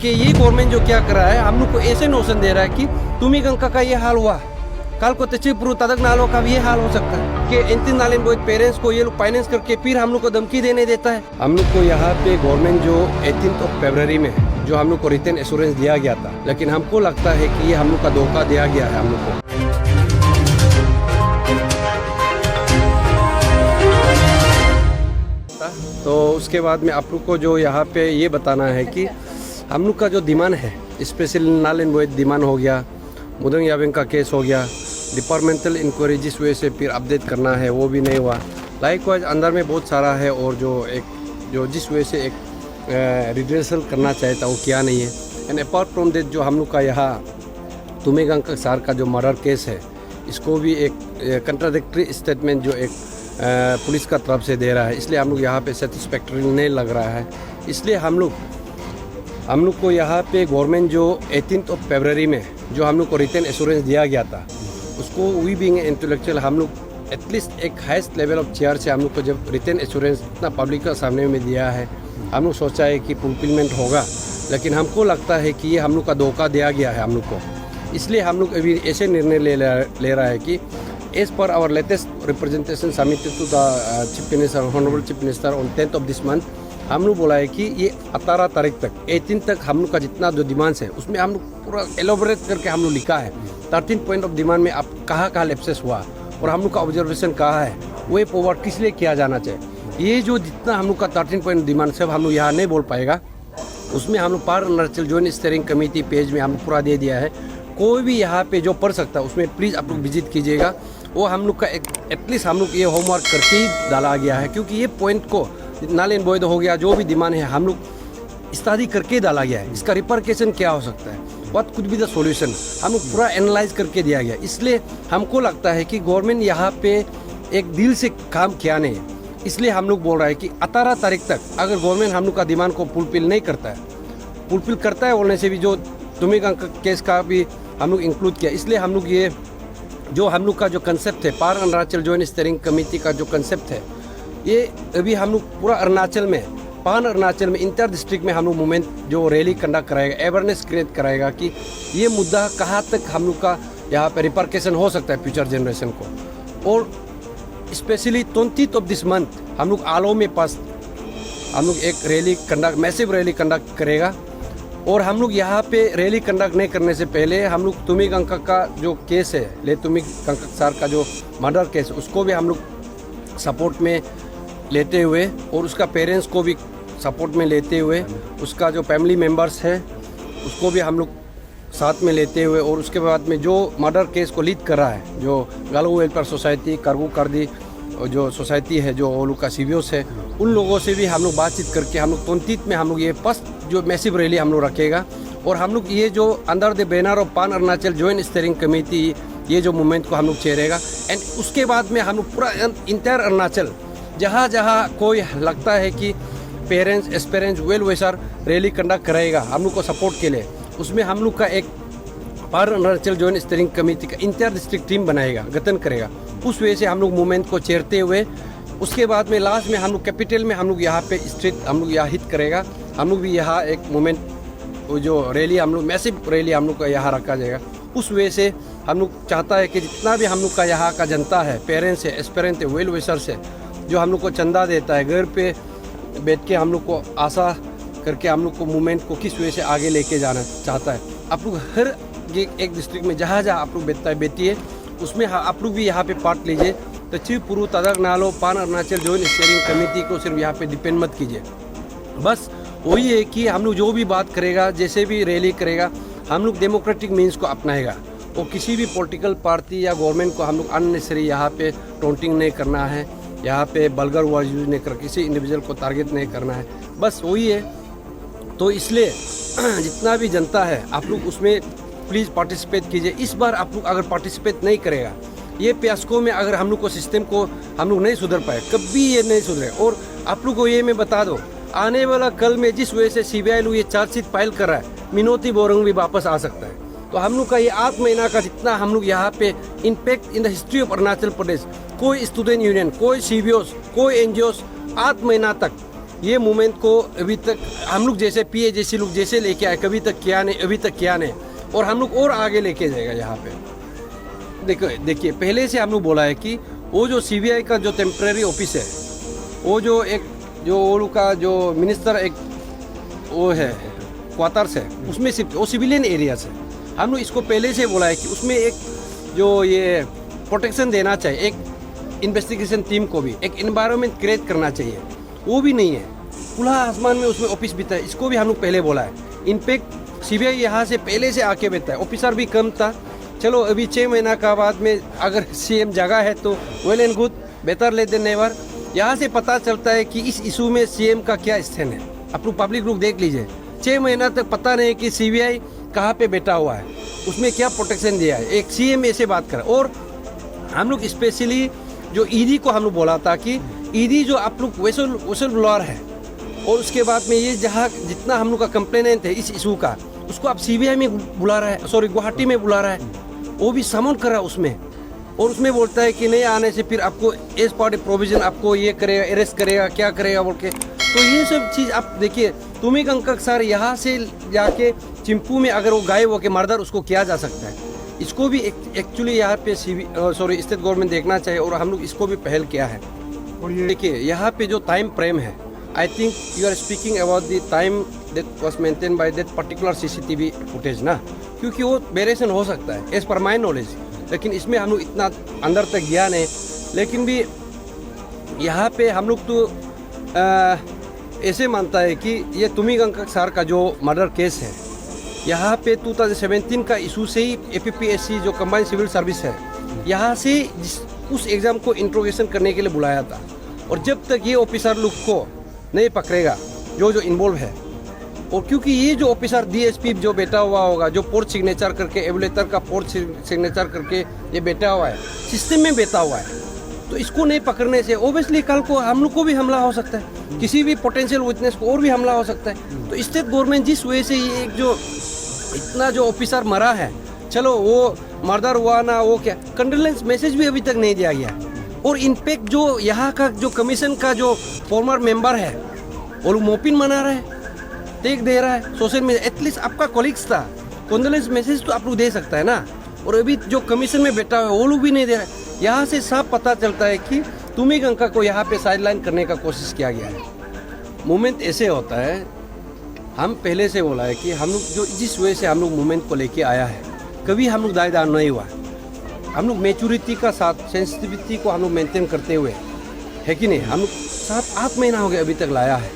कि ये गवर्नमेंट जो क्या कर रहा है हम लोग को ऐसे नोशन दे रहा है कि तुम्ही गंगा का ये हाल हुआ, कल को तचिपुरु तदक नालों का भी ये हाल हो सकता है कि इंतिन नालिन बोई पेरेंट्स को ये लोग फाइनेंस करके फिर हम लोग को धमकी देने देता है। हम लोग को यहाँ पे गवर्नमेंट जो 18 फरवरी में जो हम लोग को रिटर्न एश्योरेंस दिया गया था, लेकिन हमको लगता है कि ये हम लोग का धोखा दिया गया है हम लोग को। तो उसके बाद में आप लोग को जो यहाँ पे ये बताना है कि हम लोग का जो डिमांड है, स्पेशली नालिन बोई डिमांड हो गया, मुदंग याबिंग का केस हो गया, डिपार्टमेंटल इंक्वायरी जिस वजह से फिर अपडेट करना है वो भी नहीं हुआ। लाइकवाइज अंदर में बहुत सारा है और जो जिस वजह से एक रिड्रेसल करना चाहता वो किया नहीं है। एंड अपार्ट फ्रॉम दैट जो हम लोग का यहाँ तुम्हेगंग सर का जो मर्डर केस है, इसको भी एक कंट्राडिक्टरी स्टेटमेंट जो एक पुलिस का तरफ से दे रहा है, इसलिए हम लोग यहाँ पे सेटिस्फैक्टरी नहीं लग रहा है। इसलिए हम लोग को यहाँ पे गवर्नमेंट जो 18 फरवरी में जो हम लोग को रिटर्न एश्योरेंस दिया गया था, उसको वी बीइंग इंटेलेक्चुअल हम लोग एटलीस्ट एक हाईएस्ट लेवल ऑफ चेयर से हम लोग को जब रिटर्न एश्योरेंस इतना पब्लिक का सामने में दिया है, हम लोग सोचा है कि फुलफिलमेंट होगा, लेकिन हमको लगता है कि ये हम लोग का धोखा दिया गया है हम लोग को। इसलिए हम लोग अभी ऐसे निर्णय ले रहा है कि as per our latest representation submitted to the chief minister, honourable chief minister on 10th of this month, हम लोग बोला है कि ये 18 तारीख तक 18 तक हम लोग का जितना जो डिमांड्स है उसमें हम लोग पूरा एलोबरेट करके हम लोग लिखा है 13 पॉइंट ऑफ डिमांड में आप कहाँ लैप्सेस हुआ और हम लोग का ऑब्जर्वेशन कहाँ है, वे फॉरवर्ड किस लिए किया जाना चाहिए। ये जो जितना हम लोग का 13 पॉइंट डिमांड सब हम लोग यहाँ नहीं बोल पाएगा, उसमें हम लोग पार Arunachal joint steering committee page में हम लोग पूरा दे दिया है। कोई भी यहाँ पे जो पढ़ सकता है उसमें प्लीज़ आप लोग विजिट कीजिएगा। वो हम लोग का एटलीस्ट हम लोग ये होमवर्क करके ही डाला गया है, क्योंकि ये पॉइंट को नालिन बोइद हो गया, जो भी डिमांड है हम लोग स्टडी करके डाला गया है। इसका रिपरकेशन क्या हो सकता है, what could be the solution, हम लोग पूरा एनालाइज करके दिया गया। इसलिए हमको लगता है कि गवर्नमेंट यहाँ पे एक दिल से काम किया नहीं है। इसलिए हम लोग बोल रहे हैं कि 18 तारीख तक अगर गवर्नमेंट हम लोग का डिमांड को फुलफिल नहीं करता है बोलने से भी जो तुम्हेगंग केस का भी हम लोग इंक्लूड किया। इसलिए हम लोग ये जो हम लोग का जो कंसेप्ट है पार अरुणाचल जॉइंट स्टीयरिंग कमेटी का जो कंसेप्ट है, ये अभी हम लोग पूरा अरुणाचल में, पान अरुणाचल में, इंटर डिस्ट्रिक्ट में हम लोग मूवमेंट जो रैली कंडक्ट कराएगा, अवेयरनेस क्रिएट कराएगा कि ये मुद्दा कहाँ तक हम लोग का यहाँ पे रिपरकेशन हो सकता है फ्यूचर जनरेशन को। और specially 20th of this month हम लोग आलो में पास हम लोग एक rally conduct, massive rally conduct करेगा। और हम लोग यहाँ पे रैली कंडक्ट नहीं करने से पहले हम लोग तुम्हेगंग का जो केस है, ले तुम्हेगंग सर का जो मर्डर केस, उसको भी हम लोग सपोर्ट में लेते हुए और उसका पेरेंट्स को भी सपोर्ट में लेते हुए, उसका जो फैमिली मेम्बर्स है उसको भी हम लोग साथ में लेते हुए, और उसके बाद में जो मर्डर केस को लीड कर रहा है जो गालो वेलफेयर सोसाइटी, करगू करदी जो सोसाइटी है, जो वो लोग का सीवियोस है, उन लोगों से भी हम लोग बातचीत करके हम लोग 29 में हम लोग ये फर्स्ट जो मैसिव रैली हम लोग रखेगा। और हम लोग ये जो अंडर द बैनर ऑफ पान अरुणाचल जॉइंट स्टीयरिंग कमेटी ये जो मूवमेंट को हम लोग चेरेगा। एंड उसके बाद में हम लोग पूरा इंटायर अरुणाचल जहाँ जहाँ कोई लगता है कि parents aspirants well wisher rally conduct कराएगा हम लोग को सपोर्ट के लिए, उसमें हम लोग का एक पार अरुणाचल जॉइंट स्टीयरिंग कमेटी का इंटर डिस्ट्रिक्ट टीम बनाएगा, गठन करेगा। उस वजह से हम लोग मूवमेंट को चेरते हुए उसके बाद में लास्ट में हम लोग कैपिटल में हम लोग यहाँ पे स्ट्रीट हम लोग यहाँ हिट करेगा। हम लोग भी यहाँ एक मूवमेंट जो रैली हम लोग मैसिव रैली हम लोग का यहाँ रखा जाएगा। उस वजह से हम लोग चाहता है कि जितना भी हम लोग का यहाँ का जनता है, पेरेंट्स है, एस्पेरेंट है, वेल विशर्स है, जो हम लोग को चंदा देता है, घर पे बैठ के हम लोग को आशा करके हम लोग को मूवमेंट को किस वजह से आगे लेके जाना चाहता है। आप लोग हर एक डिस्ट्रिक्ट में जहाँ जहाँ आप लोग बैठिए उसमें आप लोग भी यहाँ पे पार्ट लीजिए। तो तचिपुरु तदक नालो पान अरुणाचल जॉइंट स्टीयरिंग कमेटी को सिर्फ यहाँ पे डिपेंड मत कीजिए। बस वही है कि हम लोग जो भी बात करेगा, जैसे भी रैली करेगा, हम लोग डेमोक्रेटिक मीन्स को अपनाएगा और किसी भी पॉलिटिकल पार्टी या गवर्नमेंट को हम लोग अननेसेसरी यहाँ पे टोंटिंग नहीं करना है, यहाँ पे बल्गर वर्ड यूज नहीं कर, किसी इंडिविजुअल को टारगेट नहीं करना है। बस वही है। तो इसलिए जितना भी जनता है आप लोग उसमें प्लीज़ पार्टिसिपेट कीजिए। इस बार आप लोग अगर पार्टिसिपेट नहीं करेगा, ये पियास्को में अगर हम लोग को सिस्टम को हम लोग नहीं सुधर पाए, कभी ये नहीं सुधरे। और आप लोग को ये मैं बता दो, आने वाला कल में जिस वजह से CBI लोग ये चार्जशीट फाइल कर रहा है, मिनोती बोरंग भी वापस आ सकता है। तो हम लोग का ये 8 महीना का जितना हम लोग यहाँ पे impact in the history of Arunachal Pradesh, कोई स्टूडेंट यूनियन, कोई CBOs, कोई NGOs 8 महीना तक ये मूवमेंट को अभी तक हम लोग जैसे पीए जैसे लोग जैसे लेके आए, कभी तक किया नहीं, अभी तक किया नहीं, और हम लोग और आगे लेके जाएगा यहाँ पे। देखिए पहले से हम लोग बोला है कि वो जो सीबीआई का जो टेम्प्रेरी ऑफिस है, वो जो एक जो वो लोग का जो मिनिस्टर एक वो है क्वार्टर्स है, उसमें सिर्फ वो सिविलियन एरिया से हम लोग इसको पहले से बोला है कि उसमें एक जो ये प्रोटेक्शन देना चाहिए, एक इन्वेस्टिगेशन टीम को भी एक इन्वायरमेंट क्रिएट करना चाहिए, वो भी नहीं है। खुला आसमान में उसमें ऑफिस भी था, इसको भी हम लोग पहले बोला है। इनफैक्ट सीबीआई यहाँ से पहले से आके बैठता है, ऑफिसर भी कम था। चलो अभी 6 महीना का बाद में अगर सीएम जगह है तो वेल एंड गुड, बेहतर ले देन नेवर। यहाँ से पता चलता है कि इस इशू में सीएम का क्या स्टैंड है। आप लोग पब्लिक लोग देख लीजिए, 6 महीना तक पता नहीं कि सीबीआई कहाँ पे बैठा हुआ है, उसमें क्या प्रोटेक्शन दिया है। एक सीएम ऐसे बात कर, और हम लोग स्पेशली जो ईडी को हम लोग बोला था कि ईडी जो आप लोग विसल ब्लोअर है, और उसके बाद में ये जहाँ जितना हम लोग का कंप्लेनेंट है इस इशू का, उसको आप सीबीआई में बुला रहा है, सॉरी गुवाहाटी में बुला रहा है, वो भी समन कर रहा है उसमें, और उसमें बोलता है कि नहीं आने से फिर आपको एज पार्ट प्रोविजन आपको ये करेगा, अरेस्ट करेगा, क्या करेगा बोल के। तो ये सब चीज़ आप देखिए, तुमी कंकक सर यहाँ से जाके चिंपू में अगर वो गायब होकर मर्डर उसको किया जा सकता है। इसको भी एक्चुअली यहाँ पे स्टेट गवर्नमेंट देखना चाहिए, और हम लोग इसको भी पहल किया है। और ये देखिए यहाँ पे जो टाइम फ्रेम है, I think you are speaking about the time that was maintain by that particular CCTV footage ना, क्योंकि वो वेरिएशन हो सकता है एज पर माई नॉलेज, लेकिन इसमें हम लोग इतना अंदर तक गया नहीं। लेकिन भी यहाँ पे हम लोग तो ऐसे मानता है कि ये तुमी कंकक सर का जो मर्डर केस है, यहाँ पे 2017 का इशू से ही एपीपीएससी जो कंबाइंड सिविल सर्विस है, यहाँ से उस एग्ज़ाम को इंट्रोगेशन करने के लिए बुलाया था। और जब तक ये ऑफिसर लोग को नहीं पकड़ेगा जो इन्वॉल्व है, और क्योंकि ये जो ऑफिसर डीएसपी जो बैठा हुआ होगा, जो पोर्ट सिग्नेचर करके एवलेटर का पोर्ट सिग्नेचर करके ये बैठा हुआ है, सिस्टम में बैठा हुआ है, तो इसको नहीं पकड़ने से ओबियसली कल को हम लोग को भी हमला हो सकता है, किसी भी पोटेंशियल विटनेस को और भी हमला हो सकता है। तो स्टेट गवर्नमेंट जिस वजह से ये एक जो इतना जो ऑफिसर मरा है, चलो वो मर्डर हुआ ना, वो क्या कंडोलेंस मैसेज भी अभी तक नहीं दिया गया। और इनफैक्ट जो यहाँ का जो कमीशन का जो फॉर्मर मेंबर है, वो लोग मोपिन मना रहे हैं, टेक दे रहा है सोशल मीडिया। एटलीस्ट आपका कॉलिग्स था, कंडोलेंस मैसेज तो आप लोग दे सकता है ना, और अभी जो कमीशन में बैठा हुआ है वो लोग भी नहीं दे रहे हैं। यहाँ से साफ पता चलता है कि तुमी गंगा को यहाँ पे साइडलाइन करने का कोशिश किया गया है। मूवमेंट ऐसे होता है, हम पहले से बोला है कि हम लोग जो जिस वजह से हम लोग मूवमेंट को लेके आया है, कभी हम लोग दाएदार नहीं हुआ। हम लोग मैच्योरिटी का साथ सेंसिटिविटी को हम लोग मेंटेन करते हुए, है कि नहीं, हम लोग 7-8 महीना हो गया अभी तक लाया है,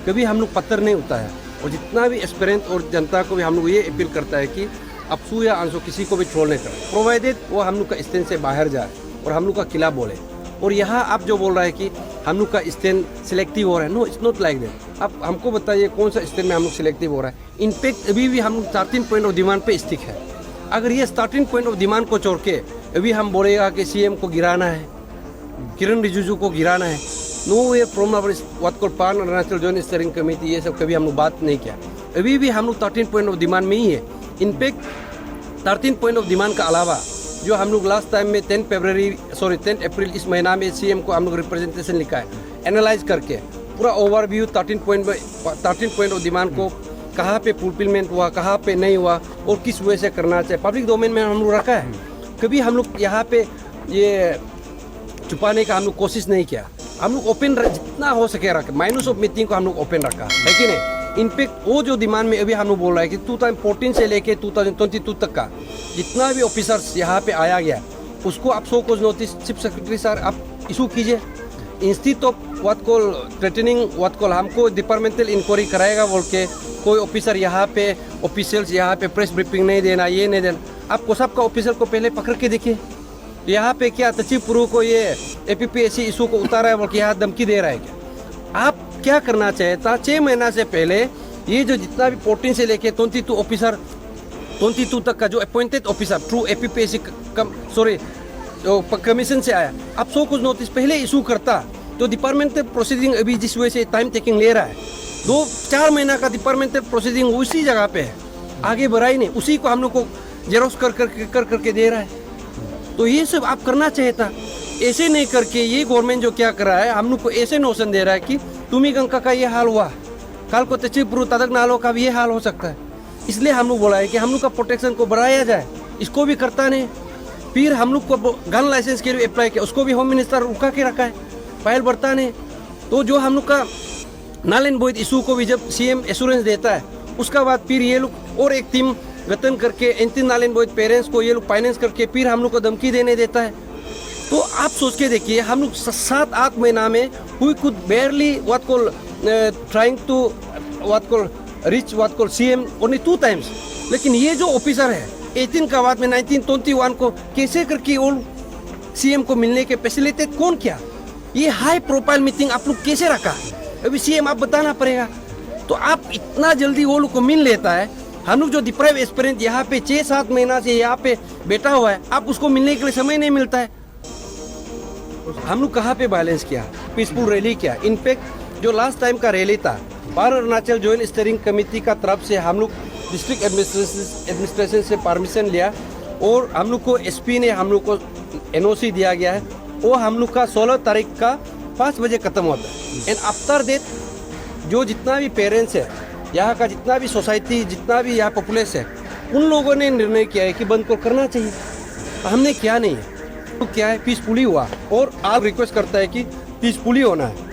कभी हम लोग पत्थर नहीं उठाया। और जितना भी एस्पिरेंट और जनता को भी हम लोग ये अपील करता है कि अपसू या अंशु किसी को भी ट्रोल नहीं करें, प्रोवाइडेड वो हम लोग का स्टैंड से बाहर जाए और हम लोग का खिलाफ बोले। और यहाँ आप जो बोल रहा है कि हम लोग का स्टैंड सिलेक्टिव हो रहा है, no it's not like that. आप हमको बताइए कौन सा स्टैंड में हम लोग सिलेक्टिव हो रहा है। इनफैक्ट अभी भी हम लोग स्टार्टिंग पॉइंट ऑफ डिमांड पे स्टिक है। अगर ये स्टार्टिंग पॉइंट ऑफ डिमांड को छोड़ के अभी हम बोलेगा कि सीएम को गिराना है, किरण रिजिजू को गिराना है, no way from our what called pan Arunachal joint steering committee, ये सब कभी हम लोग बात नहीं किया। अभी भी हम लोग 13 पॉइंट ऑफ डिमांड में ही है। इनफैक्ट 13 पॉइंट ऑफ डिमांड का अलावा जो हम लोग लास्ट टाइम में 10 अप्रैल इस महीना में सीएम को हम लोग रिप्रेजेंटेशन लिखा है, एनालाइज करके पूरा ओवरव्यू 13 पॉइंट ऑफ डिमांड को कहाँ पे फुलफिलमेंट हुआ, कहाँ पे नहीं हुआ और किस वजह से करना चाहिए, पब्लिक डोमेन में हम लोग रखा है। कभी हम लोग यहाँ पे ये छुपाने का हम लोग कोशिश नहीं किया। हम लोग ओपन जितना हो सके रखा, माइनस ऑफ मीटिंग को हम लोग ओपन रखा है कि नहीं। इनफैक्ट वो जो डिमांड में अभी हम लोग बोल रहे हैं कि 2014 से लेके 2022 तक का जितना भी ऑफिसर्स यहाँ पे आया गया, उसको आप सो कुछ नोटिस चीफ सेक्रेटरी सर आप इशू कीजिए। Institute of what call threatening what call हमको डिपार्टमेंटल इंक्वायरी कराएगा बोल के कोई ऑफिसर यहाँ पे ऑफिशियल्स यहाँ पे प्रेस ब्रीफिंग नहीं देना, ये नहीं देना। आप कोसाप का ऑफिसर को पहले पकड़ के देखिए, यहाँ पे क्या तचिपुरु को ये एपीपीएससी इशू को उतारा है बोल के यहाँ धमकी दे रहा है क्या। आप क्या करना चाहिए था 6 महीना से पहले, ये जो जितना भी 14 से लेके 22 ऑफिसर 22 तक का जो appointed officer through APPSC commission से आया, आप सो कुछ नोटिस पहले इशू करता तो डिपार्टमेंटल प्रोसीडिंग अभी जिस वजह से टाइम टेकिंग ले रहा है, 2-4 महीना का डिपार्टमेंटल प्रोसीडिंग उसी जगह पे है, आगे बढ़ा ही नहीं, उसी को हम लोग को जेरोक्स कर करके दे रहा है। तो ये सब आप करना चाहिए था। ऐसे नहीं करके ये गवर्नमेंट जो क्या कर रहा है, हम लोग को ऐसे नोशन दे रहा है कि तुमी गंगा का ये हाल हुआ, कल को तचिपुरु तदक नालों का भी ये हाल हो सकता है। इसलिए हम लोग बोला है कि हम लोग का प्रोटेक्शन को बढ़ाया जाए, इसको भी करता नहीं। फिर हम लोग को गन लाइसेंस के लिए अप्लाई किया, उसको भी होम मिनिस्टर रुका के रखा है, फाइल बढ़ता नहीं। तो जो हम लोग का नल एंड वॉइड इशू को भी जब सीएम एश्योरेंस देता है, उसका बाद फिर ये लोग और एक टीम गठन करके anti null and void parents को ये लोग फाइनेंस करके फिर हम लोग को धमकी देने देता है। तो आप सोच के देखिए, हम लोग 7-8 महीना में we could barely what call trying to what call reach what call CM only 2 times. लेकिन ये जो ऑफिसर है 18 का बाद में 1921 को कैसे करके वो सीएम को मिलने के फैसिलिटेट कौन किया? ये हाई प्रोफाइल मीटिंग आप लोग कैसे रखा? अभी सीएम आप बताना पड़ेगा। तो आप इतना जल्दी वो लोग को मिल लेता है। हम लोग जो डिप्राइव एस्पिरेंट यहाँ पे 6-7 महीना से यहाँ पे बैठा हुआ है, आप उसको मिलने के लिए समय नहीं मिलता है। हम लोग कहाँ पे बैलेंस किया? पीसफुल रैली किया। इनफैक्ट जो लास्ट टाइम का रैली था, बार अरुणाचल जॉइंट स्टीयरिंग कमेटी का तरफ से हम लोग डिस्ट्रिक्ट एडमिनिस्ट्रेशन से परमिशन लिया और हम लोग को एसपी ने हम लोग को एनओसी दिया गया है। वो हम लोग का 16 तारीख का 5 बजे खत्म होता है। एंड आफ्टर दैट जो जितना भी पेरेंट्स है, यहाँ का जितना भी सोसाइटी, जितना भी यहाँ पॉपुलेशन है, उन लोगों ने निर्णय किया है कि बंद को करना चाहिए। हमने क्या नहीं है, तो क्या है, पीसफुली हुआ। और आप रिक्वेस्ट करता है कि पीसफुली होना है।